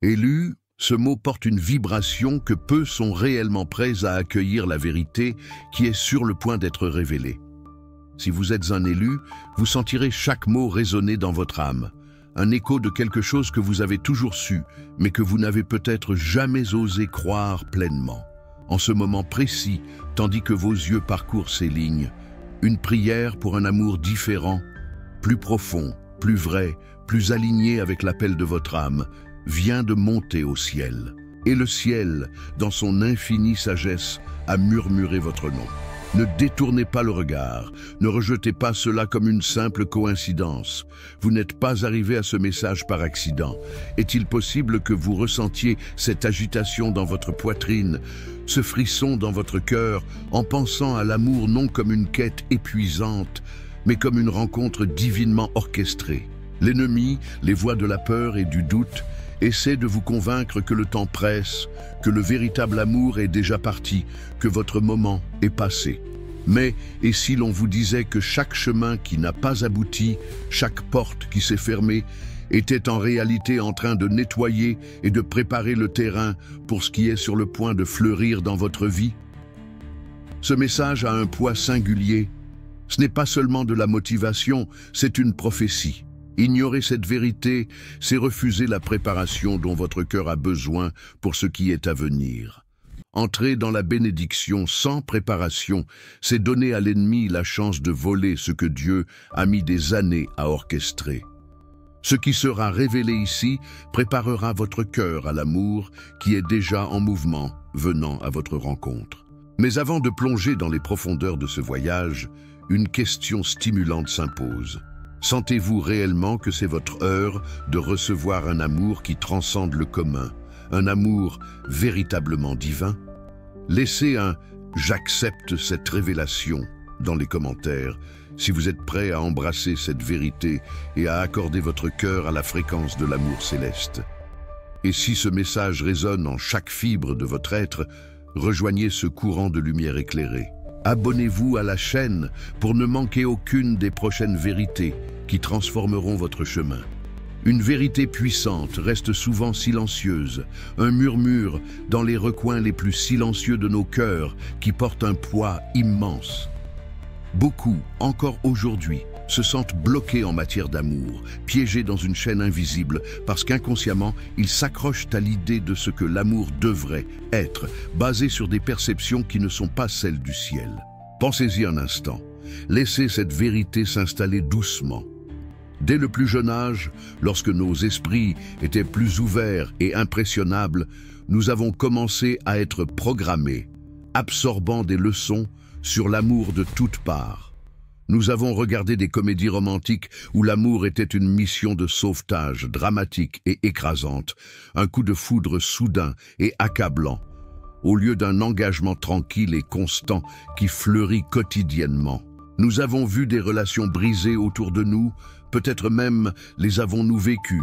Élu, ce mot porte une vibration que peu sont réellement prêts à accueillir la vérité qui est sur le point d'être révélée. Si vous êtes un élu, vous sentirez chaque mot résonner dans votre âme, un écho de quelque chose que vous avez toujours su, mais que vous n'avez peut-être jamais osé croire pleinement. En ce moment précis, tandis que vos yeux parcourent ces lignes, une prière pour un amour différent, plus profond, plus vrai, plus aligné avec l'appel de votre âme, vient de monter au ciel. Et le ciel, dans son infinie sagesse, a murmuré votre nom. Ne détournez pas le regard, ne rejetez pas cela comme une simple coïncidence. Vous n'êtes pas arrivé à ce message par accident. Est-il possible que vous ressentiez cette agitation dans votre poitrine, ce frisson dans votre cœur, en pensant à l'amour non comme une quête épuisante, mais comme une rencontre divinement orchestrée? L'ennemi, les voix de la peur et du doute, essaie de vous convaincre que le temps presse, que le véritable amour est déjà parti, que votre moment est passé. Mais, et si l'on vous disait que chaque chemin qui n'a pas abouti, chaque porte qui s'est fermée, était en réalité en train de nettoyer et de préparer le terrain pour ce qui est sur le point de fleurir dans votre vie? Ce message a un poids singulier. Ce n'est pas seulement de la motivation, c'est une prophétie. Ignorer cette vérité, c'est refuser la préparation dont votre cœur a besoin pour ce qui est à venir. Entrer dans la bénédiction sans préparation, c'est donner à l'ennemi la chance de voler ce que Dieu a mis des années à orchestrer. Ce qui sera révélé ici préparera votre cœur à l'amour qui est déjà en mouvement, venant à votre rencontre. Mais avant de plonger dans les profondeurs de ce voyage, une question stimulante s'impose. Sentez-vous réellement que c'est votre heure de recevoir un amour qui transcende le commun, un amour véritablement divin? Laissez un « j'accepte cette révélation » dans les commentaires, si vous êtes prêt à embrasser cette vérité et à accorder votre cœur à la fréquence de l'amour céleste. Et si ce message résonne en chaque fibre de votre être, rejoignez ce courant de lumière éclairée. Abonnez-vous à la chaîne pour ne manquer aucune des prochaines vérités qui transformeront votre chemin. Une vérité puissante reste souvent silencieuse, un murmure dans les recoins les plus silencieux de nos cœurs qui porte un poids immense. Beaucoup, encore aujourd'hui, se sentent bloqués en matière d'amour, piégés dans une chaîne invisible, parce qu'inconsciemment, ils s'accrochent à l'idée de ce que l'amour devrait être, basé sur des perceptions qui ne sont pas celles du ciel. Pensez-y un instant. Laissez cette vérité s'installer doucement. Dès le plus jeune âge, lorsque nos esprits étaient plus ouverts et impressionnables, nous avons commencé à être programmés, absorbant des leçons sur l'amour de toutes parts. Nous avons regardé des comédies romantiques où l'amour était une mission de sauvetage dramatique et écrasante, un coup de foudre soudain et accablant, au lieu d'un engagement tranquille et constant qui fleurit quotidiennement. Nous avons vu des relations brisées autour de nous, peut-être même les avons-nous vécues.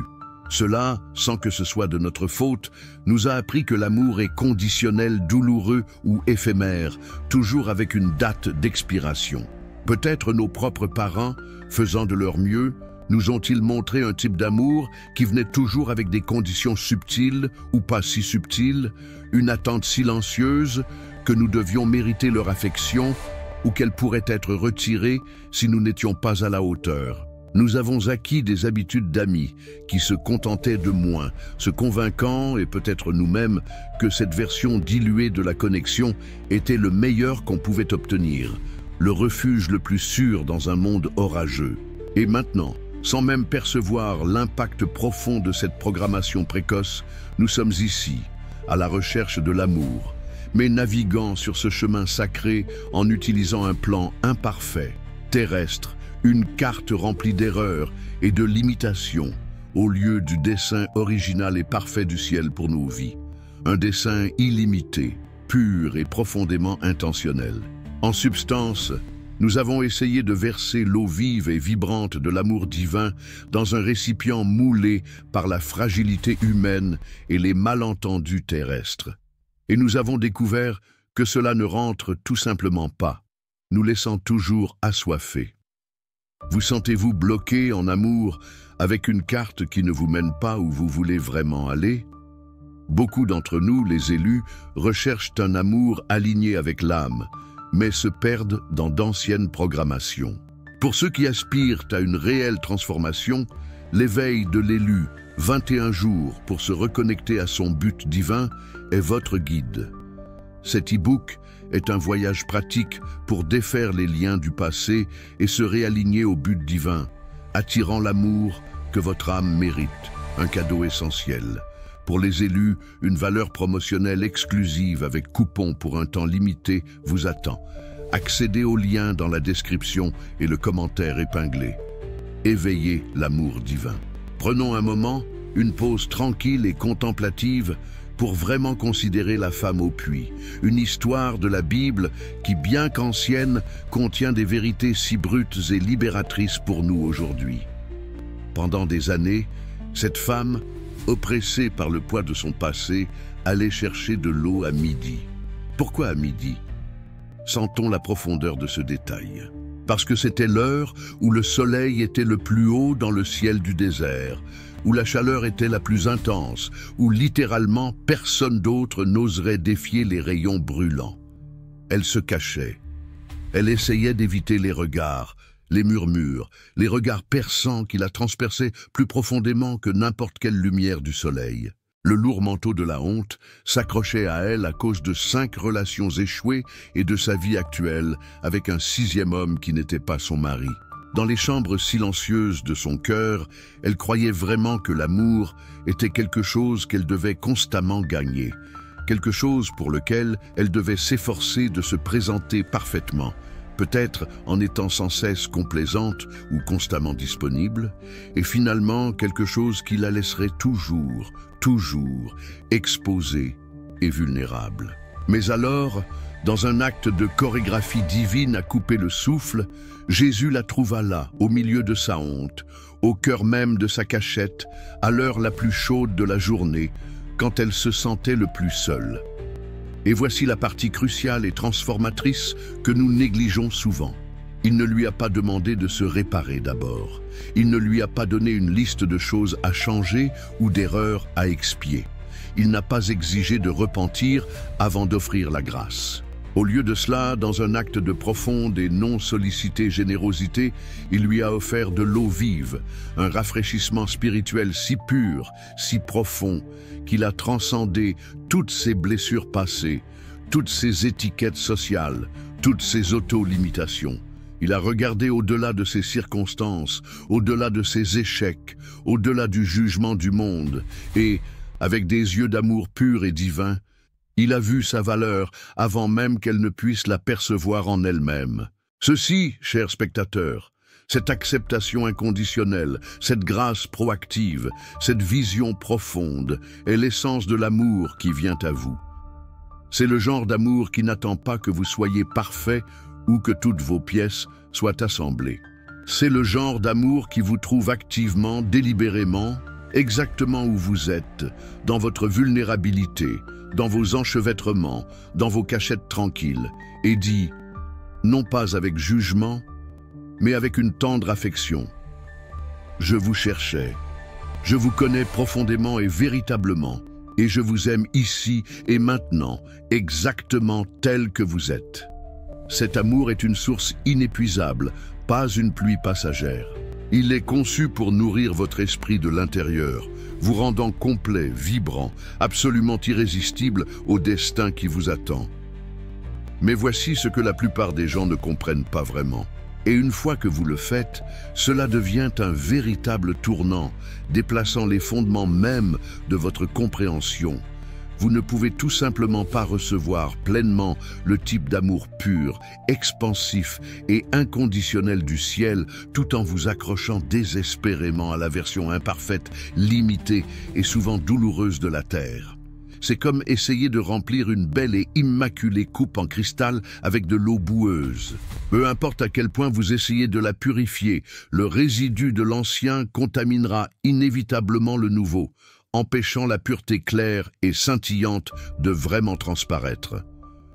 Cela, sans que ce soit de notre faute, nous a appris que l'amour est conditionnel, douloureux ou éphémère, toujours avec une date d'expiration. Peut-être nos propres parents, faisant de leur mieux, nous ont-ils montré un type d'amour qui venait toujours avec des conditions subtiles ou pas si subtiles, une attente silencieuse que nous devions mériter leur affection ou qu'elle pourrait être retirée si nous n'étions pas à la hauteur. Nous avons acquis des habitudes d'amis qui se contentaient de moins, se convainquant, et peut-être nous-mêmes, que cette version diluée de la connexion était le meilleur qu'on pouvait obtenir, le refuge le plus sûr dans un monde orageux. Et maintenant, sans même percevoir l'impact profond de cette programmation précoce, nous sommes ici, à la recherche de l'amour, mais naviguant sur ce chemin sacré en utilisant un plan imparfait, terrestre, une carte remplie d'erreurs et de limitations, au lieu du dessein original et parfait du ciel pour nos vies. Un dessein illimité, pur et profondément intentionnel. En substance, nous avons essayé de verser l'eau vive et vibrante de l'amour divin dans un récipient moulé par la fragilité humaine et les malentendus terrestres. Et nous avons découvert que cela ne rentre tout simplement pas, nous laissant toujours assoiffés. Vous sentez-vous bloqué en amour avec une carte qui ne vous mène pas où vous voulez vraiment aller? Beaucoup d'entre nous, les élus, recherchent un amour aligné avec l'âme, mais se perdent dans d'anciennes programmations. Pour ceux qui aspirent à une réelle transformation, l'éveil de l'élu, 21 jours pour se reconnecter à son but divin, est votre guide. Cet e-book est un voyage pratique pour défaire les liens du passé et se réaligner au but divin, attirant l'amour que votre âme mérite, un cadeau essentiel. Pour les élus, une valeur promotionnelle exclusive avec coupon pour un temps limité vous attend. Accédez au lien dans la description et le commentaire épinglé. Éveillez l'amour divin. Prenons un moment, une pause tranquille et contemplative pour vraiment considérer la femme au puits, une histoire de la Bible qui, bien qu'ancienne, contient des vérités si brutes et libératrices pour nous aujourd'hui. Pendant des années, cette femme, oppressée par le poids de son passé, allait chercher de l'eau à midi. Pourquoi à midi? Sentons la profondeur de ce détail. Parce que c'était l'heure où le soleil était le plus haut dans le ciel du désert, où la chaleur était la plus intense, où littéralement personne d'autre n'oserait défier les rayons brûlants. Elle se cachait. Elle essayait d'éviter les regards, les murmures, les regards perçants qui la transperçaient plus profondément que n'importe quelle lumière du soleil. Le lourd manteau de la honte s'accrochait à elle à cause de 5 relations échouées et de sa vie actuelle avec un 6e homme qui n'était pas son mari. Dans les chambres silencieuses de son cœur, elle croyait vraiment que l'amour était quelque chose qu'elle devait constamment gagner, quelque chose pour lequel elle devait s'efforcer de se présenter parfaitement, peut-être en étant sans cesse complaisante ou constamment disponible, et finalement quelque chose qui la laisserait toujours exposée et vulnérable. Mais alors, dans un acte de chorégraphie divine à couper le souffle, Jésus la trouva là, au milieu de sa honte, au cœur même de sa cachette, à l'heure la plus chaude de la journée, quand elle se sentait le plus seule. Et voici la partie cruciale et transformatrice que nous négligeons souvent. Il ne lui a pas demandé de se réparer d'abord. Il ne lui a pas donné une liste de choses à changer ou d'erreurs à expier. Il n'a pas exigé de repentir avant d'offrir la grâce. Au lieu de cela, dans un acte de profonde et non sollicitée générosité, il lui a offert de l'eau vive, un rafraîchissement spirituel si pur, si profond, qu'il a transcendé toutes ses blessures passées, toutes ses étiquettes sociales, toutes ses auto-limitations. Il a regardé au-delà de ses circonstances, au-delà de ses échecs, au-delà du jugement du monde, et, avec des yeux d'amour pur et divin, il a vu sa valeur avant même qu'elle ne puisse la percevoir en elle-même. Ceci, chers spectateurs, cette acceptation inconditionnelle, cette grâce proactive, cette vision profonde est l'essence de l'amour qui vient à vous. C'est le genre d'amour qui n'attend pas que vous soyez parfait ou que toutes vos pièces soient assemblées. C'est le genre d'amour qui vous trouve activement, délibérément, exactement où vous êtes, dans votre vulnérabilité, dans vos enchevêtrements, dans vos cachettes tranquilles, et dit, non pas avec jugement, mais avec une tendre affection. Je vous cherchais, je vous connais profondément et véritablement, et je vous aime ici et maintenant, exactement tel que vous êtes. Cet amour est une source inépuisable, pas une pluie passagère. Il est conçu pour nourrir votre esprit de l'intérieur, vous rendant complet, vibrant, absolument irrésistible au destin qui vous attend. Mais voici ce que la plupart des gens ne comprennent pas vraiment. Et une fois que vous le faites, cela devient un véritable tournant, déplaçant les fondements même de votre compréhension. Vous ne pouvez tout simplement pas recevoir pleinement le type d'amour pur, expansif et inconditionnel du ciel tout en vous accrochant désespérément à la version imparfaite, limitée et souvent douloureuse de la terre. C'est comme essayer de remplir une belle et immaculée coupe en cristal avec de l'eau boueuse. Peu importe à quel point vous essayez de la purifier, le résidu de l'ancien contaminera inévitablement le nouveau, empêchant la pureté claire et scintillante de vraiment transparaître.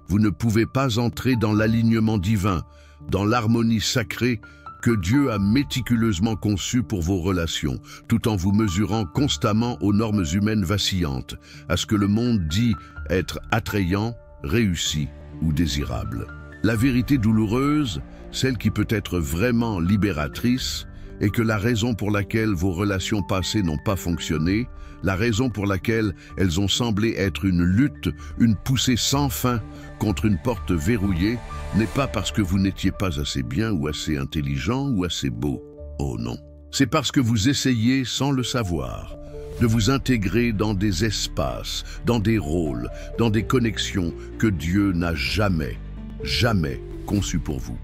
Vous ne pouvez pas entrer dans l'alignement divin, dans l'harmonie sacrée, que Dieu a méticuleusement conçu pour vos relations, tout en vous mesurant constamment aux normes humaines vacillantes, à ce que le monde dit être attrayant, réussi ou désirable. La vérité douloureuse, celle qui peut être vraiment libératrice, est que la raison pour laquelle vos relations passées n'ont pas fonctionné, la raison pour laquelle elles ont semblé être une lutte, une poussée sans fin contre une porte verrouillée, n'est pas parce que vous n'étiez pas assez bien ou assez intelligent ou assez beau. Oh non. C'est parce que vous essayez, sans le savoir, de vous intégrer dans des espaces, dans des rôles, dans des connexions que Dieu n'a jamais conçues pour vous.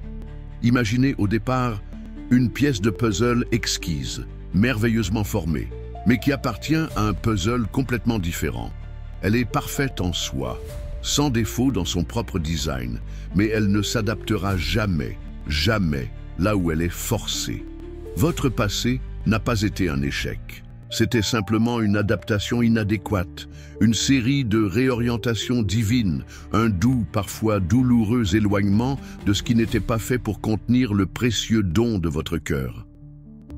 Imaginez au départ une pièce de puzzle exquise, merveilleusement formée, mais qui appartient à un puzzle complètement différent. Elle est parfaite en soi, sans défaut dans son propre design, mais elle ne s'adaptera jamais là où elle est forcée. Votre passé n'a pas été un échec. C'était simplement une adaptation inadéquate, une série de réorientations divines, un doux, parfois douloureux éloignement de ce qui n'était pas fait pour contenir le précieux don de votre cœur.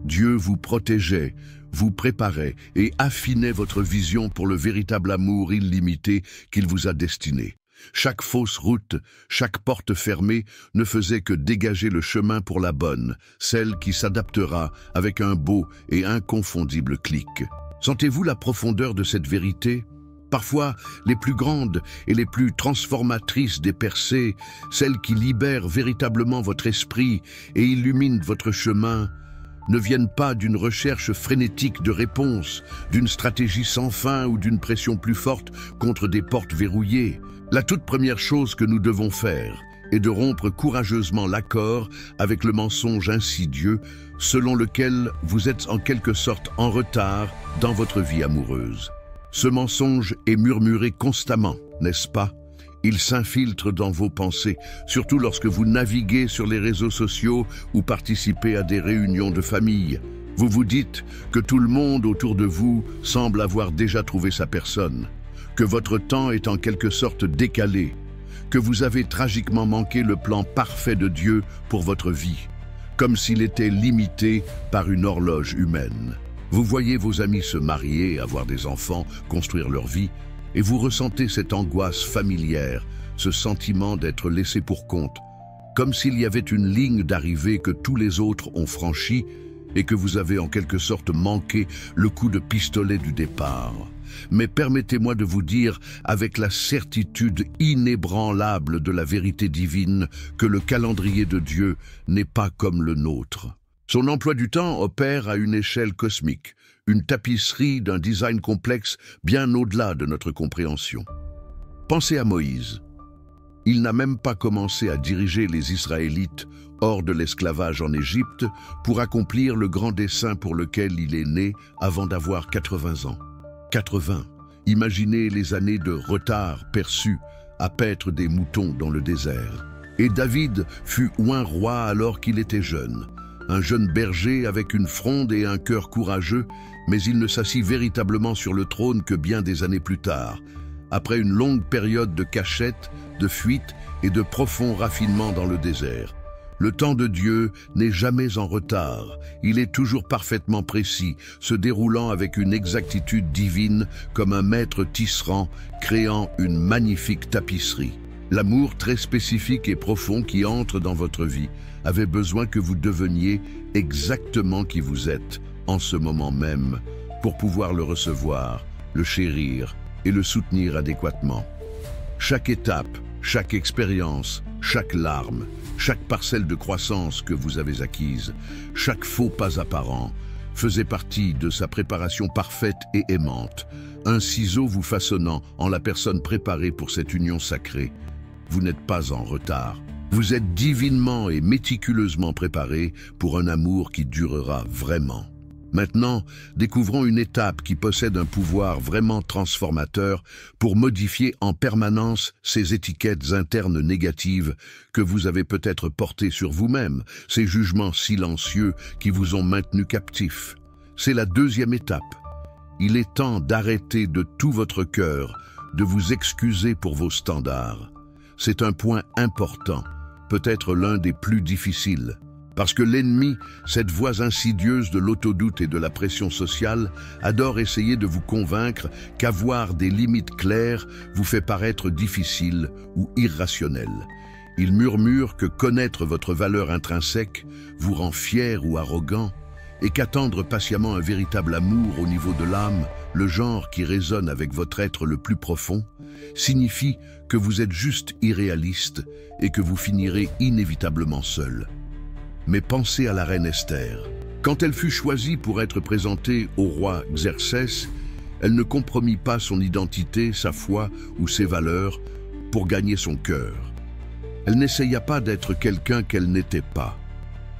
Dieu vous protégeait, vous préparait et affinait votre vision pour le véritable amour illimité qu'il vous a destiné. Chaque fausse route, chaque porte fermée ne faisait que dégager le chemin pour la bonne, celle qui s'adaptera avec un beau et inconfondible clic. Sentez-vous la profondeur de cette vérité? Parfois, les plus grandes et les plus transformatrices des percées, celles qui libèrent véritablement votre esprit et illuminent votre chemin, ne viennent pas d'une recherche frénétique de réponses, d'une stratégie sans fin ou d'une pression plus forte contre des portes verrouillées. La toute première chose que nous devons faire est de rompre courageusement l'accord avec le mensonge insidieux selon lequel vous êtes en quelque sorte en retard dans votre vie amoureuse. Ce mensonge est murmuré constamment, n'est-ce pas? Il s'infiltre dans vos pensées, surtout lorsque vous naviguez sur les réseaux sociaux ou participez à des réunions de famille. Vous vous dites que tout le monde autour de vous semble avoir déjà trouvé sa personne, que votre temps est en quelque sorte décalé, que vous avez tragiquement manqué le plan parfait de Dieu pour votre vie, comme s'il était limité par une horloge humaine. Vous voyez vos amis se marier, avoir des enfants, construire leur vie, et vous ressentez cette angoisse familière, ce sentiment d'être laissé pour compte, comme s'il y avait une ligne d'arrivée que tous les autres ont franchie et que vous avez en quelque sorte manqué le coup de pistolet du départ. Mais permettez-moi de vous dire, avec la certitude inébranlable de la vérité divine, que le calendrier de Dieu n'est pas comme le nôtre. Son emploi du temps opère à une échelle cosmique, une tapisserie d'un design complexe bien au-delà de notre compréhension. Pensez à Moïse. Il n'a même pas commencé à diriger les Israélites hors de l'esclavage en Égypte pour accomplir le grand dessein pour lequel il est né avant d'avoir 80 ans. 80. Imaginez les années de retard perçus à paître des moutons dans le désert. Et David fut oint roi alors qu'il était jeune. Un jeune berger avec une fronde et un cœur courageux, mais il ne s'assit véritablement sur le trône que bien des années plus tard, après une longue période de cachette, de fuite et de profond raffinement dans le désert. Le temps de Dieu n'est jamais en retard, il est toujours parfaitement précis, se déroulant avec une exactitude divine comme un maître tisserand créant une magnifique tapisserie. L'amour très spécifique et profond qui entre dans votre vie avait besoin que vous deveniez exactement qui vous êtes en ce moment même pour pouvoir le recevoir, le chérir et le soutenir adéquatement. Chaque étape, chaque expérience, chaque larme, chaque parcelle de croissance que vous avez acquise, chaque faux pas apparent, faisait partie de sa préparation parfaite et aimante, un ciseau vous façonnant en la personne préparée pour cette union sacrée. Vous n'êtes pas en retard. Vous êtes divinement et méticuleusement préparé pour un amour qui durera vraiment. Maintenant, découvrons une étape qui possède un pouvoir vraiment transformateur pour modifier en permanence ces étiquettes internes négatives que vous avez peut-être portées sur vous-même, ces jugements silencieux qui vous ont maintenu captif. C'est la deuxième étape. Il est temps d'arrêter de tout votre cœur, de vous excuser pour vos standards. C'est un point important, peut-être l'un des plus difficiles, Parce que l'ennemi, cette voix insidieuse de l'autodoute et de la pression sociale, adore essayer de vous convaincre qu'avoir des limites claires vous fait paraître difficile ou irrationnel. Il murmure que connaître votre valeur intrinsèque vous rend fier ou arrogant, et qu'attendre patiemment un véritable amour au niveau de l'âme, le genre qui résonne avec votre être le plus profond, signifie que vous êtes juste irréaliste et que vous finirez inévitablement seul. Mais pensez à la reine Esther. Quand elle fut choisie pour être présentée au roi Xerxès, elle ne compromit pas son identité, sa foi ou ses valeurs pour gagner son cœur. Elle n'essaya pas d'être quelqu'un qu'elle n'était pas.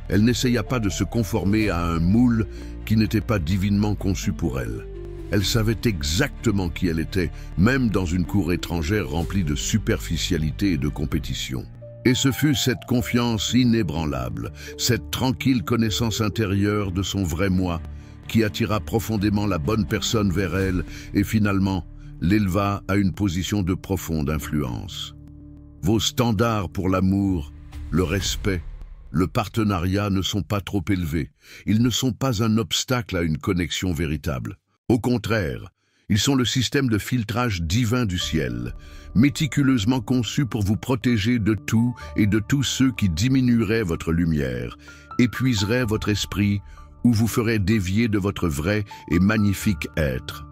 Elle n'essaya pas de se conformer à un moule qui n'était pas divinement conçu pour elle. Elle savait exactement qui elle était, même dans une cour étrangère remplie de superficialité et de compétition. Et ce fut cette confiance inébranlable, cette tranquille connaissance intérieure de son vrai moi, qui attira profondément la bonne personne vers elle et finalement l'éleva à une position de profonde influence. Vos standards pour l'amour, le respect, le partenariat ne sont pas trop élevés. Ils ne sont pas un obstacle à une connexion véritable. Au contraire, ils sont le système de filtrage divin du ciel, méticuleusement conçu pour vous protéger de tout et de tous ceux qui diminueraient votre lumière, épuiseraient votre esprit ou vous feraient dévier de votre vrai et magnifique être.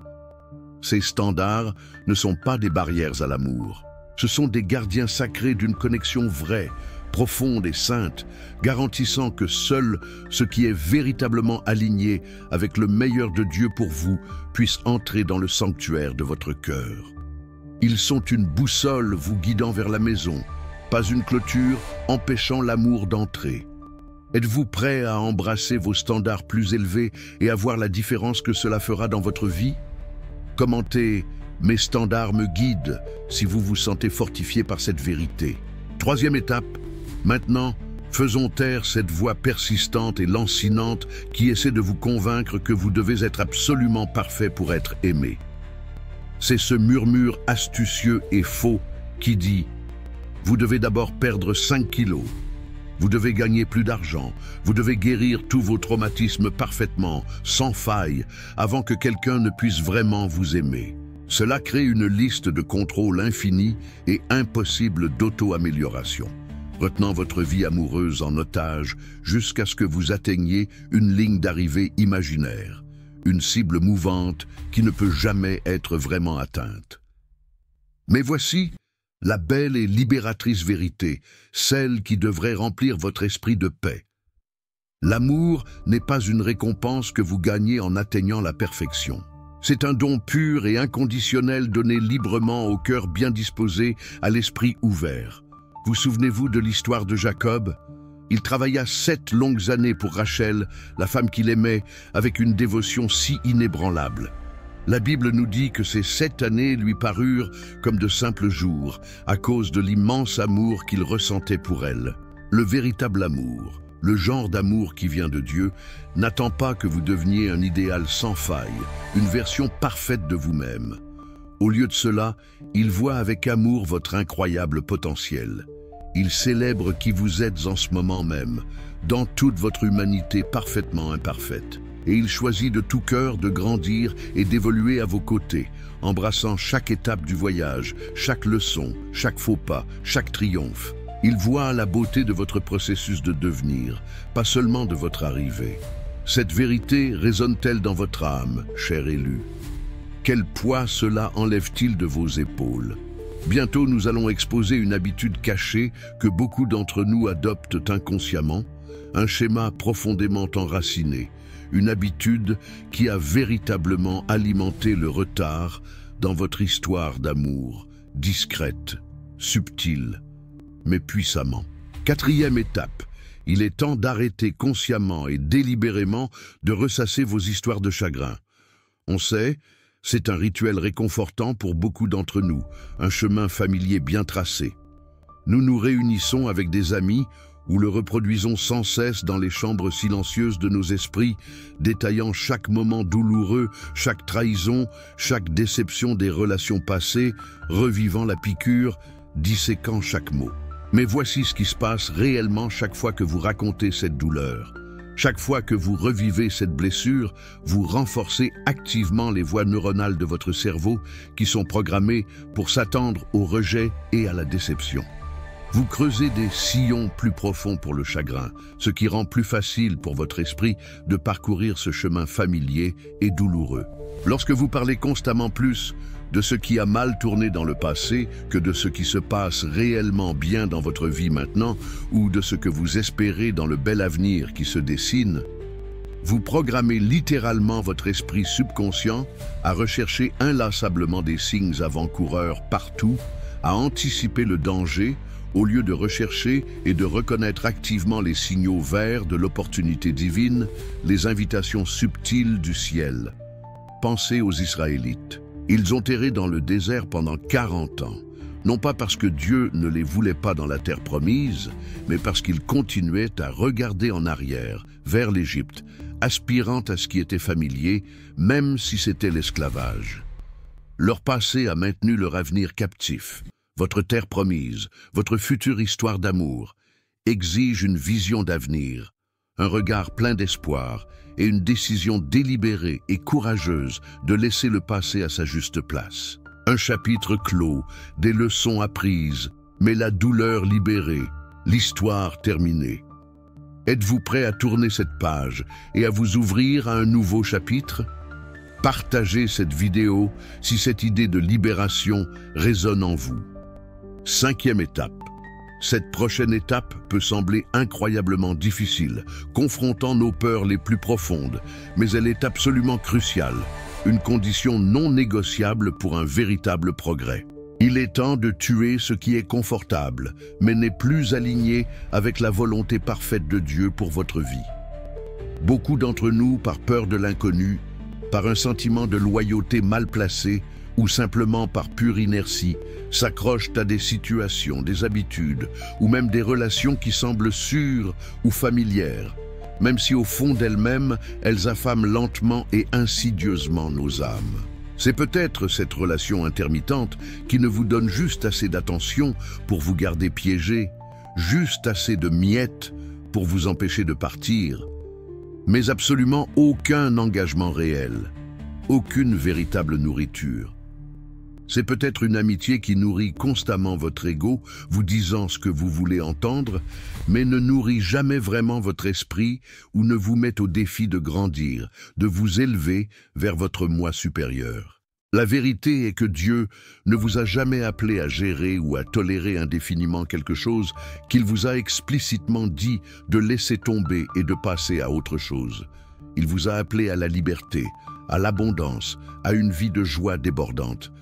Ces standards ne sont pas des barrières à l'amour. Ce sont des gardiens sacrés d'une connexion vraie, profonde et sainte, garantissant que seul ce qui est véritablement aligné avec le meilleur de Dieu pour vous puisse entrer dans le sanctuaire de votre cœur. Ils sont une boussole vous guidant vers la maison, pas une clôture empêchant l'amour d'entrer. Êtes-vous prêt à embrasser vos standards plus élevés et à voir la différence que cela fera dans votre vie? Commentez « Mes standards me guident » si vous vous sentez fortifié par cette vérité. Troisième étape, maintenant, faisons taire cette voix persistante et lancinante qui essaie de vous convaincre que vous devez être absolument parfait pour être aimé. C'est ce murmure astucieux et faux qui dit « Vous devez d'abord perdre 5 kilos. Vous devez gagner plus d'argent. Vous devez guérir tous vos traumatismes parfaitement, sans faille, avant que quelqu'un ne puisse vraiment vous aimer. » Cela crée une liste de contrôle infini et impossible d'auto-amélioration, retenant votre vie amoureuse en otage jusqu'à ce que vous atteigniez une ligne d'arrivée imaginaire, une cible mouvante qui ne peut jamais être vraiment atteinte. Mais voici la belle et libératrice vérité, celle qui devrait remplir votre esprit de paix. L'amour n'est pas une récompense que vous gagnez en atteignant la perfection. C'est un don pur et inconditionnel donné librement au cœur bien disposé, à l'esprit ouvert. Vous souvenez-vous de l'histoire de Jacob? Il travailla 7 longues années pour Rachel, la femme qu'il aimait, avec une dévotion si inébranlable. La Bible nous dit que ces 7 années lui parurent comme de simples jours, à cause de l'immense amour qu'il ressentait pour elle. Le véritable amour, le genre d'amour qui vient de Dieu, n'attend pas que vous deveniez un idéal sans faille, une version parfaite de vous-même. Au lieu de cela, il voit avec amour votre incroyable potentiel. Il célèbre qui vous êtes en ce moment même, dans toute votre humanité parfaitement imparfaite. Et il choisit de tout cœur de grandir et d'évoluer à vos côtés, embrassant chaque étape du voyage, chaque leçon, chaque faux pas, chaque triomphe. Il voit la beauté de votre processus de devenir, pas seulement de votre arrivée. Cette vérité résonne-t-elle dans votre âme, cher élu? Quel poids cela enlève-t-il de vos épaules? Bientôt, nous allons exposer une habitude cachée que beaucoup d'entre nous adoptent inconsciemment, un schéma profondément enraciné, une habitude qui a véritablement alimenté le retard dans votre histoire d'amour, discrète, subtile, mais puissamment. Quatrième étape, il est temps d'arrêter consciemment et délibérément de ressasser vos histoires de chagrin. On sait, c'est un rituel réconfortant pour beaucoup d'entre nous, un chemin familier bien tracé. Nous nous réunissons avec des amis ou le reproduisons sans cesse dans les chambres silencieuses de nos esprits, détaillant chaque moment douloureux, chaque trahison, chaque déception des relations passées, revivant la piqûre, disséquant chaque mot. Mais voici ce qui se passe réellement chaque fois que vous racontez cette douleur. Chaque fois que vous revivez cette blessure, vous renforcez activement les voies neuronales de votre cerveau qui sont programmées pour s'attendre au rejet et à la déception. Vous creusez des sillons plus profonds pour le chagrin, ce qui rend plus facile pour votre esprit de parcourir ce chemin familier et douloureux. Lorsque vous parlez constamment plus de ce qui a mal tourné dans le passé que de ce qui se passe réellement bien dans votre vie maintenant ou de ce que vous espérez dans le bel avenir qui se dessine, vous programmez littéralement votre esprit subconscient à rechercher inlassablement des signes avant-coureurs partout, à anticiper le danger au lieu de rechercher et de reconnaître activement les signaux verts de l'opportunité divine, les invitations subtiles du ciel. Pensez aux Israélites. Ils ont erré dans le désert pendant 40 ans, non pas parce que Dieu ne les voulait pas dans la terre promise, mais parce qu'ils continuaient à regarder en arrière, vers l'Égypte, aspirant à ce qui était familier, même si c'était l'esclavage. Leur passé a maintenu leur avenir captif. Votre terre promise, votre future histoire d'amour, exige une vision d'avenir, un regard plein d'espoir et une décision délibérée et courageuse de laisser le passé à sa juste place. Un chapitre clos, des leçons apprises, mais la douleur libérée, l'histoire terminée. Êtes-vous prêt à tourner cette page et à vous ouvrir à un nouveau chapitre? Partagez cette vidéo si cette idée de libération résonne en vous. 5e étape. Cette prochaine étape peut sembler incroyablement difficile, confrontant nos peurs les plus profondes, mais elle est absolument cruciale, une condition non négociable pour un véritable progrès. Il est temps de tuer ce qui est confortable, mais n'est plus aligné avec la volonté parfaite de Dieu pour votre vie. Beaucoup d'entre nous, par peur de l'inconnu, par un sentiment de loyauté mal placé, ou simplement par pure inertie, s'accrochent à des situations, des habitudes, ou même des relations qui semblent sûres ou familières, même si au fond d'elles-mêmes, elles affament lentement et insidieusement nos âmes. C'est peut-être cette relation intermittente qui ne vous donne juste assez d'attention pour vous garder piégé, juste assez de miettes pour vous empêcher de partir, mais absolument aucun engagement réel, aucune véritable nourriture. C'est peut-être une amitié qui nourrit constamment votre ego, vous disant ce que vous voulez entendre, mais ne nourrit jamais vraiment votre esprit ou ne vous met au défi de grandir, de vous élever vers votre moi supérieur. La vérité est que Dieu ne vous a jamais appelé à gérer ou à tolérer indéfiniment quelque chose qu'il vous a explicitement dit de laisser tomber et de passer à autre chose. Il vous a appelé à la liberté, à l'abondance, à une vie de joie débordante.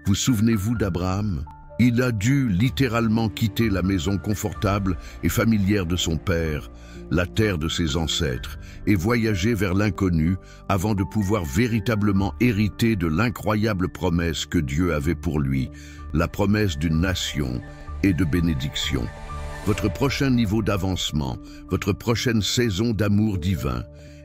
Vous souvenez-vous d'Abraham? Il a dû littéralement quitter la maison confortable et familière de son père, la terre de ses ancêtres, et voyager vers l'inconnu avant de pouvoir véritablement hériter de l'incroyable promesse que Dieu avait pour lui, la promesse d'une nation et de bénédiction. Votre prochain niveau d'avancement, votre prochaine saison d'amour divin,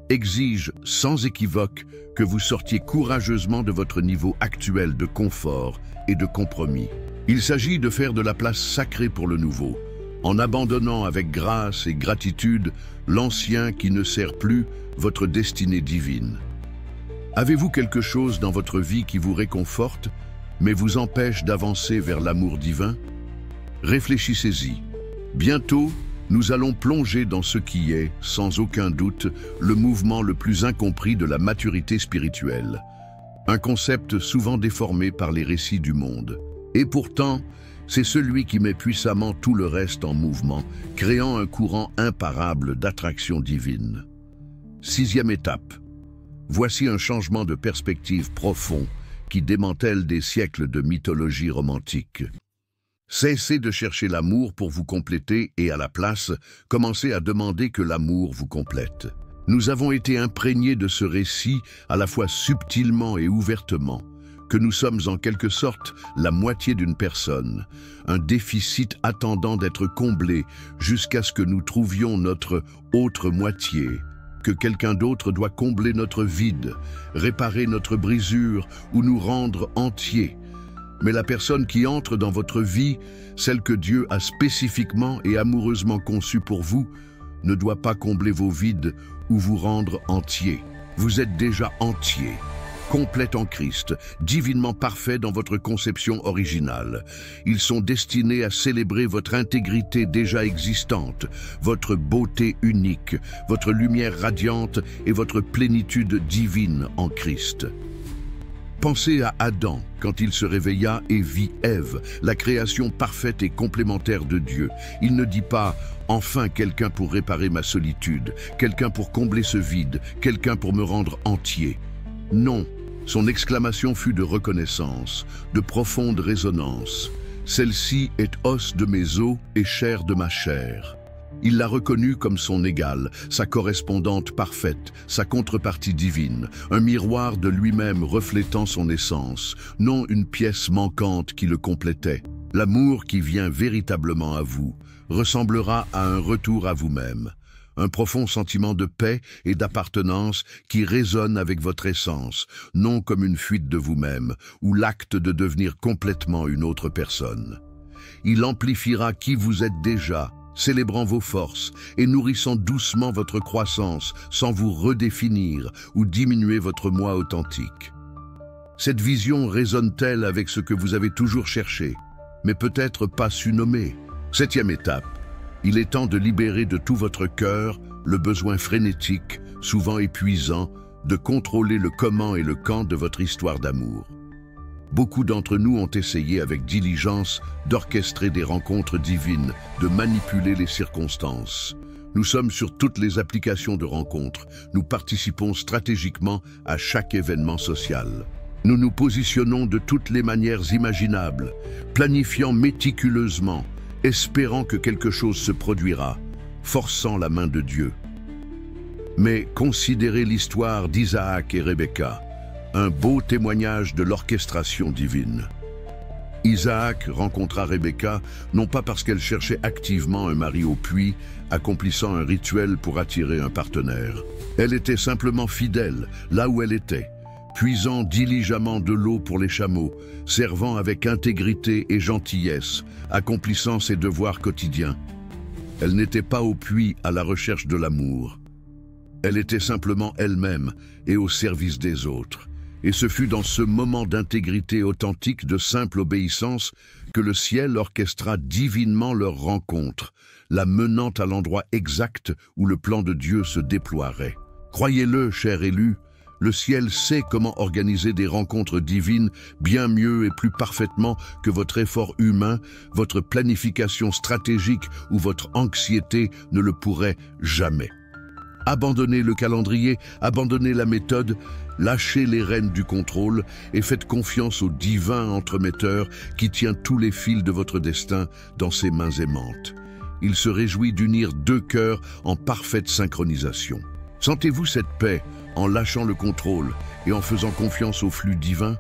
exige sans équivoque que vous sortiez courageusement de votre niveau actuel de confort et de compromis. Il s'agit de faire de la place sacrée pour le nouveau, en abandonnant avec grâce et gratitude l'ancien qui ne sert plus votre destinée divine. Avez-vous quelque chose dans votre vie qui vous réconforte, mais vous empêche d'avancer vers l'amour divin? Réfléchissez-y. Bientôt, nous allons plonger dans ce qui est, sans aucun doute, le mouvement le plus incompris de la maturité spirituelle. Un concept souvent déformé par les récits du monde. Et pourtant, c'est celui qui met puissamment tout le reste en mouvement, créant un courant imparable d'attraction divine. 6e étape. Voici un changement de perspective profond qui démantèle des siècles de mythologie romantique. Cessez de chercher l'amour pour vous compléter et à la place, commencez à demander que l'amour vous complète. Nous avons été imprégnés de ce récit à la fois subtilement et ouvertement, que nous sommes en quelque sorte la moitié d'une personne, un déficit attendant d'être comblé jusqu'à ce que nous trouvions notre autre moitié, que quelqu'un d'autre doit combler notre vide, réparer notre brisure ou nous rendre entiers. Mais la personne qui entre dans votre vie, celle que Dieu a spécifiquement et amoureusement conçue pour vous, ne doit pas combler vos vides ou vous rendre entier. Vous êtes déjà entier, complète en Christ, divinement parfait dans votre conception originale. Ils sont destinés à célébrer votre intégrité déjà existante, votre beauté unique, votre lumière radiante et votre plénitude divine en Christ. Pensez à Adam quand il se réveilla et vit Ève, la création parfaite et complémentaire de Dieu. Il ne dit pas « enfin quelqu'un pour réparer ma solitude, quelqu'un pour combler ce vide, quelqu'un pour me rendre entier ». Non, son exclamation fut de reconnaissance, de profonde résonance. « Celle-ci est os de mes os et chair de ma chair ». Il l'a reconnue comme son égale, sa correspondante parfaite, sa contrepartie divine, un miroir de lui-même reflétant son essence, non une pièce manquante qui le complétait. L'amour qui vient véritablement à vous ressemblera à un retour à vous-même, un profond sentiment de paix et d'appartenance qui résonne avec votre essence, non comme une fuite de vous-même ou l'acte de devenir complètement une autre personne. Il amplifiera qui vous êtes déjà, célébrant vos forces et nourrissant doucement votre croissance sans vous redéfinir ou diminuer votre moi authentique. Cette vision résonne-t-elle avec ce que vous avez toujours cherché, mais peut-être pas su nommer? 7e étape, il est temps de libérer de tout votre cœur le besoin frénétique, souvent épuisant, de contrôler le comment et le quand de votre histoire d'amour. Beaucoup d'entre nous ont essayé avec diligence d'orchestrer des rencontres divines, de manipuler les circonstances. Nous sommes sur toutes les applications de rencontres. Nous participons stratégiquement à chaque événement social. Nous nous positionnons de toutes les manières imaginables, planifiant méticuleusement, espérant que quelque chose se produira, forçant la main de Dieu. Mais considérez l'histoire d'Isaac et Rebecca, un beau témoignage de l'orchestration divine. Isaac rencontra Rebecca non pas parce qu'elle cherchait activement un mari au puits, accomplissant un rituel pour attirer un partenaire. Elle était simplement fidèle, là où elle était, puisant diligemment de l'eau pour les chameaux, servant avec intégrité et gentillesse, accomplissant ses devoirs quotidiens. Elle n'était pas au puits à la recherche de l'amour. Elle était simplement elle-même et au service des autres. Et ce fut dans ce moment d'intégrité authentique, de simple obéissance, que le ciel orchestra divinement leur rencontre, la menant à l'endroit exact où le plan de Dieu se déploierait. Croyez-le, chers élus, le ciel sait comment organiser des rencontres divines bien mieux et plus parfaitement que votre effort humain, votre planification stratégique ou votre anxiété ne le pourrait jamais. Abandonnez le calendrier, abandonnez la méthode, lâchez les rênes du contrôle et faites confiance au divin entremetteur qui tient tous les fils de votre destin dans ses mains aimantes. Il se réjouit d'unir deux cœurs en parfaite synchronisation. Sentez-vous cette paix en lâchant le contrôle et en faisant confiance au flux divin?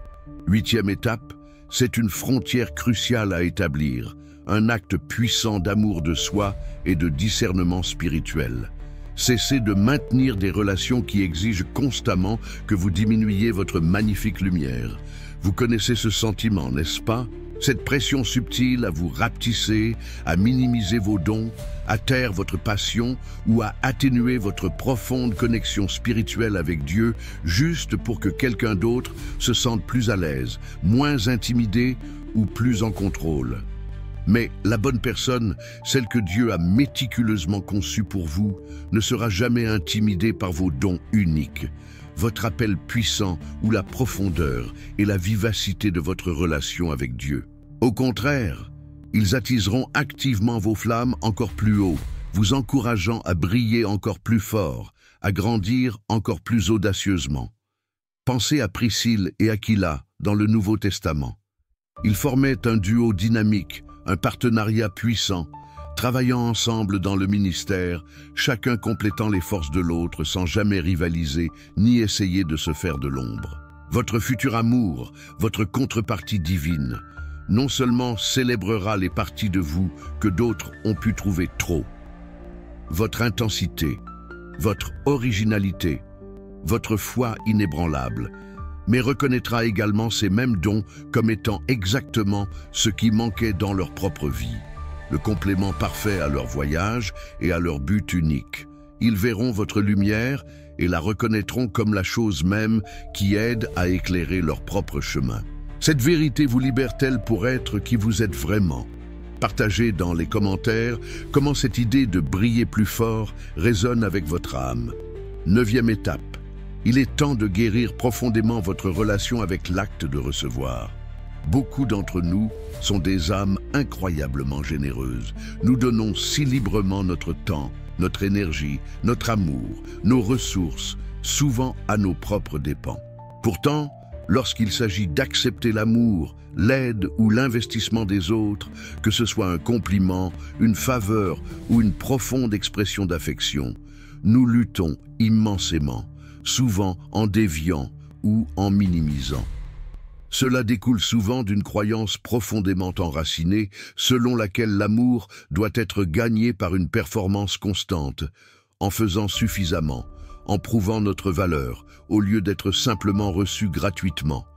8e étape, c'est une frontière cruciale à établir, un acte puissant d'amour de soi et de discernement spirituel. Cessez de maintenir des relations qui exigent constamment que vous diminuiez votre magnifique lumière. Vous connaissez ce sentiment, n'est-ce pas? Cette pression subtile à vous rapetisser, à minimiser vos dons, à taire votre passion ou à atténuer votre profonde connexion spirituelle avec Dieu juste pour que quelqu'un d'autre se sente plus à l'aise, moins intimidé ou plus en contrôle. Mais la bonne personne, celle que Dieu a méticuleusement conçue pour vous, ne sera jamais intimidée par vos dons uniques, votre appel puissant ou la profondeur et la vivacité de votre relation avec Dieu. Au contraire, ils attiseront activement vos flammes encore plus haut, vous encourageant à briller encore plus fort, à grandir encore plus audacieusement. Pensez à Priscille et Aquila dans le Nouveau Testament. Ils formaient un duo dynamique, un partenariat puissant, travaillant ensemble dans le ministère, chacun complétant les forces de l'autre sans jamais rivaliser ni essayer de se faire de l'ombre. Votre futur amour, votre contrepartie divine, non seulement célébrera les parties de vous que d'autres ont pu trouver trop. Votre intensité, votre originalité, votre foi inébranlable, mais reconnaîtra également ces mêmes dons comme étant exactement ce qui manquait dans leur propre vie, le complément parfait à leur voyage et à leur but unique. Ils verront votre lumière et la reconnaîtront comme la chose même qui aide à éclairer leur propre chemin. Cette vérité vous libère-t-elle pour être qui vous êtes vraiment? Partagez dans les commentaires comment cette idée de briller plus fort résonne avec votre âme. 9e étape. Il est temps de guérir profondément votre relation avec l'acte de recevoir. Beaucoup d'entre nous sont des âmes incroyablement généreuses. Nous donnons si librement notre temps, notre énergie, notre amour, nos ressources, souvent à nos propres dépens. Pourtant, lorsqu'il s'agit d'accepter l'amour, l'aide ou l'investissement des autres, que ce soit un compliment, une faveur ou une profonde expression d'affection, nous luttons immensément, souvent en déviant ou en minimisant. Cela découle souvent d'une croyance profondément enracinée, selon laquelle l'amour doit être gagné par une performance constante, en faisant suffisamment, en prouvant notre valeur, au lieu d'être simplement reçu gratuitement,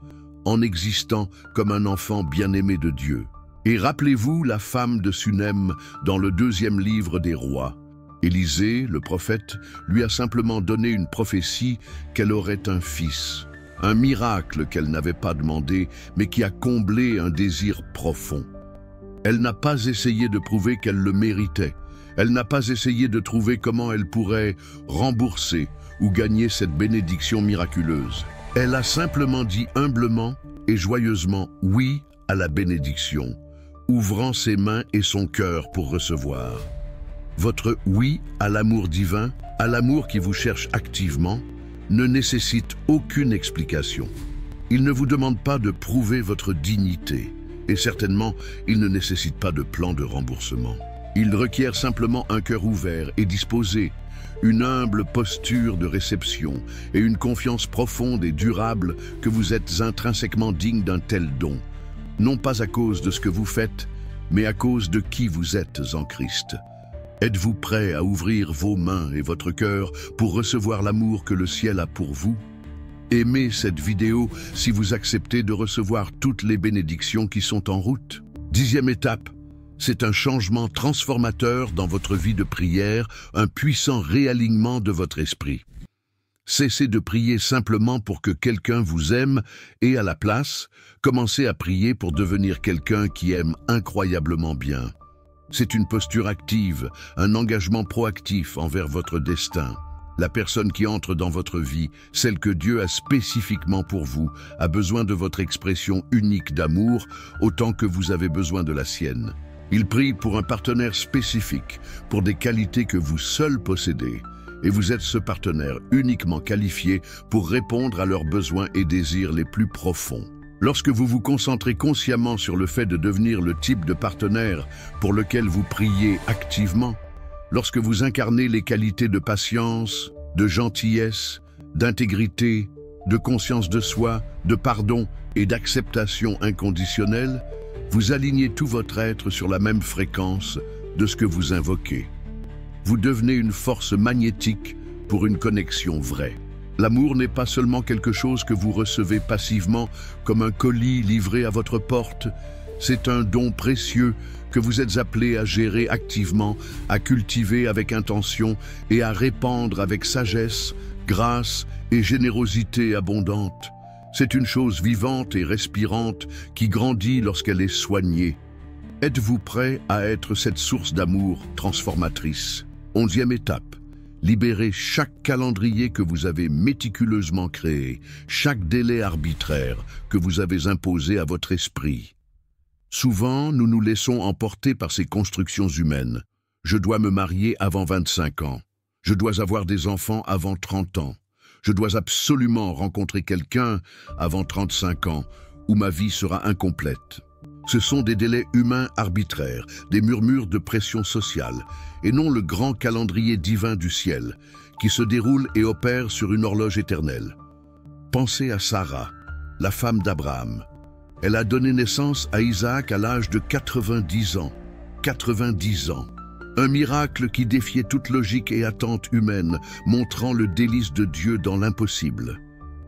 en existant comme un enfant bien-aimé de Dieu. Et rappelez-vous la femme de Sunem dans le 2e livre des rois. Élisée, le prophète, lui a simplement donné une prophétie qu'elle aurait un fils. Un miracle qu'elle n'avait pas demandé, mais qui a comblé un désir profond. Elle n'a pas essayé de prouver qu'elle le méritait. Elle n'a pas essayé de trouver comment elle pourrait rembourser ou gagner cette bénédiction miraculeuse. Elle a simplement dit humblement et joyeusement oui à la bénédiction, ouvrant ses mains et son cœur pour recevoir. Votre oui à l'amour divin, à l'amour qui vous cherche activement, ne nécessite aucune explication. Il ne vous demande pas de prouver votre dignité, et certainement, il ne nécessite pas de plan de remboursement. Il requiert simplement un cœur ouvert et disposé, une humble posture de réception et une confiance profonde et durable que vous êtes intrinsèquement digne d'un tel don, non pas à cause de ce que vous faites, mais à cause de qui vous êtes en Christ. Êtes-vous prêt à ouvrir vos mains et votre cœur pour recevoir l'amour que le ciel a pour vous? Aimez cette vidéo si vous acceptez de recevoir toutes les bénédictions qui sont en route. 10e étape, c'est un changement transformateur dans votre vie de prière, un puissant réalignement de votre esprit. Cessez de prier simplement pour que quelqu'un vous aime et à la place, commencez à prier pour devenir quelqu'un qui aime incroyablement bien. C'est une posture active, un engagement proactif envers votre destin. La personne qui entre dans votre vie, celle que Dieu a spécifiquement pour vous, a besoin de votre expression unique d'amour, autant que vous avez besoin de la sienne. Il prie pour un partenaire spécifique, pour des qualités que vous seul possédez, et vous êtes ce partenaire uniquement qualifié pour répondre à leurs besoins et désirs les plus profonds. Lorsque vous vous concentrez consciemment sur le fait de devenir le type de partenaire pour lequel vous priez activement, lorsque vous incarnez les qualités de patience, de gentillesse, d'intégrité, de conscience de soi, de pardon et d'acceptation inconditionnelle, vous alignez tout votre être sur la même fréquence de ce que vous invoquez. Vous devenez une force magnétique pour une connexion vraie. L'amour n'est pas seulement quelque chose que vous recevez passivement comme un colis livré à votre porte, c'est un don précieux que vous êtes appelé à gérer activement, à cultiver avec intention et à répandre avec sagesse, grâce et générosité abondante. C'est une chose vivante et respirante qui grandit lorsqu'elle est soignée. Êtes-vous prêt à être cette source d'amour transformatrice? 11e étape. Libérez chaque calendrier que vous avez méticuleusement créé, chaque délai arbitraire que vous avez imposé à votre esprit. Souvent, nous nous laissons emporter par ces constructions humaines. Je dois me marier avant 25 ans. Je dois avoir des enfants avant 30 ans. Je dois absolument rencontrer quelqu'un avant 35 ans, ou ma vie sera incomplète. Ce sont des délais humains arbitraires, des murmures de pression sociale, et non le grand calendrier divin du ciel, qui se déroule et opère sur une horloge éternelle. Pensez à Sarah, la femme d'Abraham. Elle a donné naissance à Isaac à l'âge de 90 ans. 90 ans. Un miracle qui défiait toute logique et attente humaine, montrant le délice de Dieu dans l'impossible.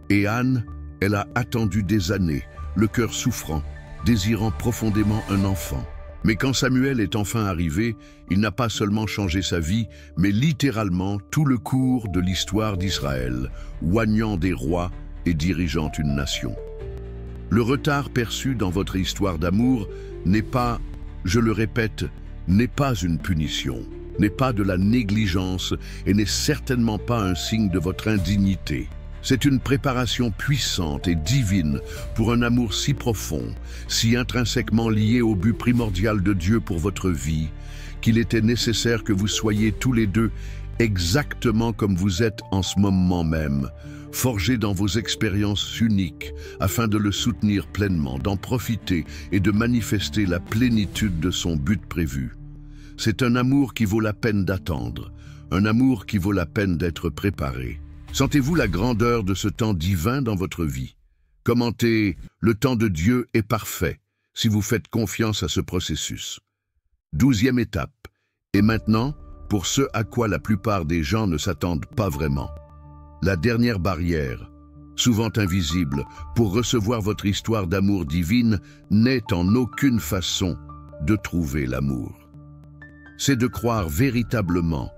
Et Anne, Elle a attendu des années, le cœur souffrant, désirant profondément un enfant. Mais quand Samuel est enfin arrivé, il n'a pas seulement changé sa vie, mais littéralement tout le cours de l'histoire d'Israël, oignant des rois et dirigeant une nation. Le retard perçu dans votre histoire d'amour n'est pas, je le répète, n'est pas une punition, n'est pas de la négligence et n'est certainement pas un signe de votre indignité. C'est une préparation puissante et divine pour un amour si profond, si intrinsèquement lié au but primordial de Dieu pour votre vie, qu'il était nécessaire que vous soyez tous les deux exactement comme vous êtes en ce moment même, forgés dans vos expériences uniques, afin de le soutenir pleinement, d'en profiter et de manifester la plénitude de son but prévu. C'est un amour qui vaut la peine d'attendre, un amour qui vaut la peine d'être préparé. Sentez-vous la grandeur de ce temps divin dans votre vie? Commentez « Le temps de Dieu est parfait » si vous faites confiance à ce processus. 12e étape. Et maintenant, pour ce à quoi la plupart des gens ne s'attendent pas vraiment. La dernière barrière, souvent invisible, pour recevoir votre histoire d'amour divine, n'est en aucune façon de trouver l'amour. C'est de croire véritablement,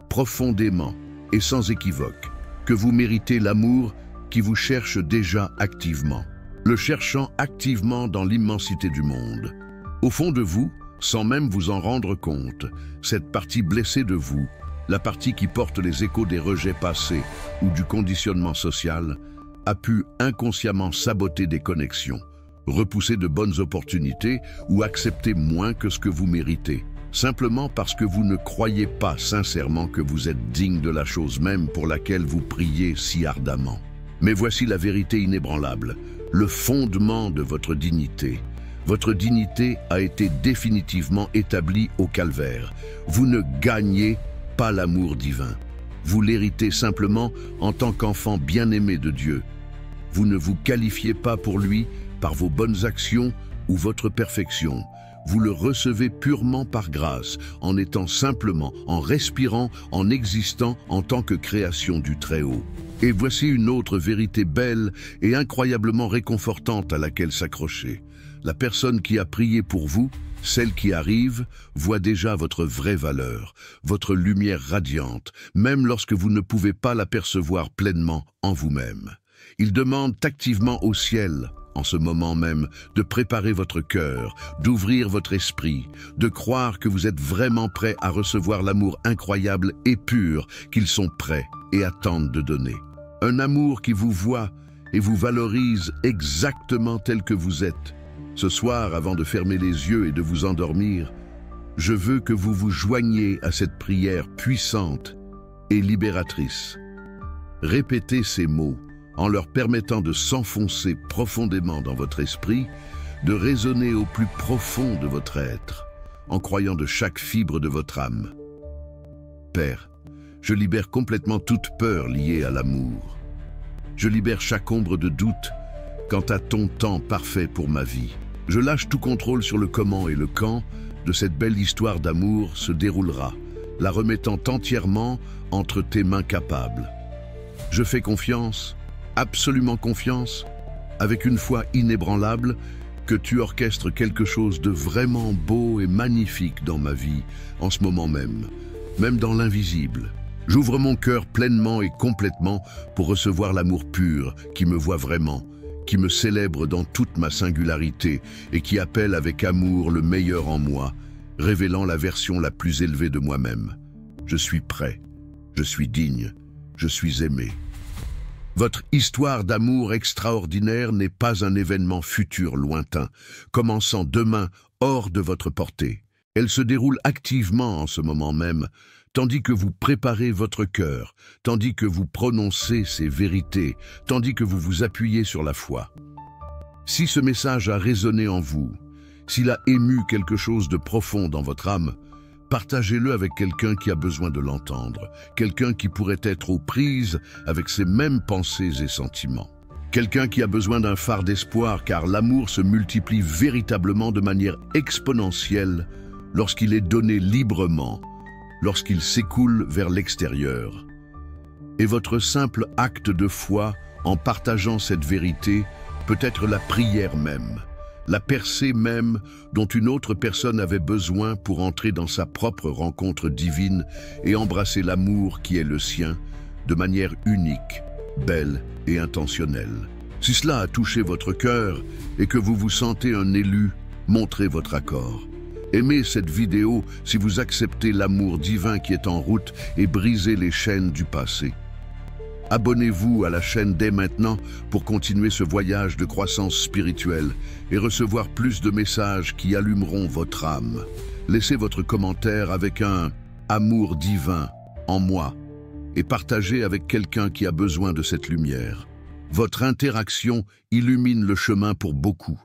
profondément et sans équivoque, que vous méritez l'amour qui vous cherche déjà activement, le cherchant activement dans l'immensité du monde. Au fond de vous, sans même vous en rendre compte, cette partie blessée de vous, la partie qui porte les échos des rejets passés ou du conditionnement social, a pu inconsciemment saboter des connexions, repousser de bonnes opportunités ou accepter moins que ce que vous méritez, simplement parce que vous ne croyez pas sincèrement que vous êtes digne de la chose même pour laquelle vous priez si ardemment. Mais voici la vérité inébranlable, le fondement de votre dignité. Votre dignité a été définitivement établie au calvaire. Vous ne gagnez pas l'amour divin. Vous l'héritez simplement en tant qu'enfant bien-aimé de Dieu. Vous ne vous qualifiez pas pour lui par vos bonnes actions ou votre perfection. Vous le recevez purement par grâce, en étant simplement, en respirant, en existant en tant que création du Très-Haut. Et voici une autre vérité belle et incroyablement réconfortante à laquelle s'accrocher. La personne qui a prié pour vous, celle qui arrive, voit déjà votre vraie valeur, votre lumière radiante, même lorsque vous ne pouvez pas l'apercevoir pleinement en vous-même. Il demande activement au ciel, en ce moment même, de préparer votre cœur, d'ouvrir votre esprit, de croire que vous êtes vraiment prêt à recevoir l'amour incroyable et pur qu'ils sont prêts et attendent de donner. Un amour qui vous voit et vous valorise exactement tel que vous êtes. Ce soir, avant de fermer les yeux et de vous endormir, je veux que vous vous joigniez à cette prière puissante et libératrice. Répétez ces mots en leur permettant de s'enfoncer profondément dans votre esprit, de résonner au plus profond de votre être, en croyant de chaque fibre de votre âme. Père, je libère complètement toute peur liée à l'amour. Je libère chaque ombre de doute quant à ton temps parfait pour ma vie. Je lâche tout contrôle sur le comment et le quand de cette belle histoire d'amour se déroulera, la remettant entièrement entre tes mains capables. Je fais confiance, absolument confiance, avec une foi inébranlable, que tu orchestres quelque chose de vraiment beau et magnifique dans ma vie, en ce moment même dans l'invisible. J'ouvre mon cœur pleinement et complètement pour recevoir l'amour pur qui me voit vraiment, qui me célèbre dans toute ma singularité et qui appelle avec amour le meilleur en moi, révélant la version la plus élevée de moi-même. Je suis prêt, je suis digne, je suis aimé. Votre histoire d'amour extraordinaire n'est pas un événement futur lointain, commençant demain hors de votre portée. Elle se déroule activement en ce moment même, tandis que vous préparez votre cœur, tandis que vous prononcez ces vérités, tandis que vous vous appuyez sur la foi. Si ce message a résonné en vous, s'il a ému quelque chose de profond dans votre âme, partagez-le avec quelqu'un qui a besoin de l'entendre, quelqu'un qui pourrait être aux prises avec ces mêmes pensées et sentiments. Quelqu'un qui a besoin d'un phare d'espoir car l'amour se multiplie véritablement de manière exponentielle lorsqu'il est donné librement, lorsqu'il s'écoule vers l'extérieur. Et votre simple acte de foi En partageant cette vérité, peut-être la prière même, la percée même dont une autre personne avait besoin pour entrer dans sa propre rencontre divine et embrasser l'amour qui est le sien de manière unique, belle et intentionnelle. Si cela a touché votre cœur et que vous vous sentez un élu, montrez votre accord. Aimez cette vidéo si vous acceptez l'amour divin qui est en route et brisez les chaînes du passé. Abonnez-vous à la chaîne dès maintenant pour continuer ce voyage de croissance spirituelle et recevoir plus de messages qui allumeront votre âme. Laissez votre commentaire avec un « amour divin en moi » et partagez avec quelqu'un qui a besoin de cette lumière. Votre interaction illumine le chemin pour beaucoup.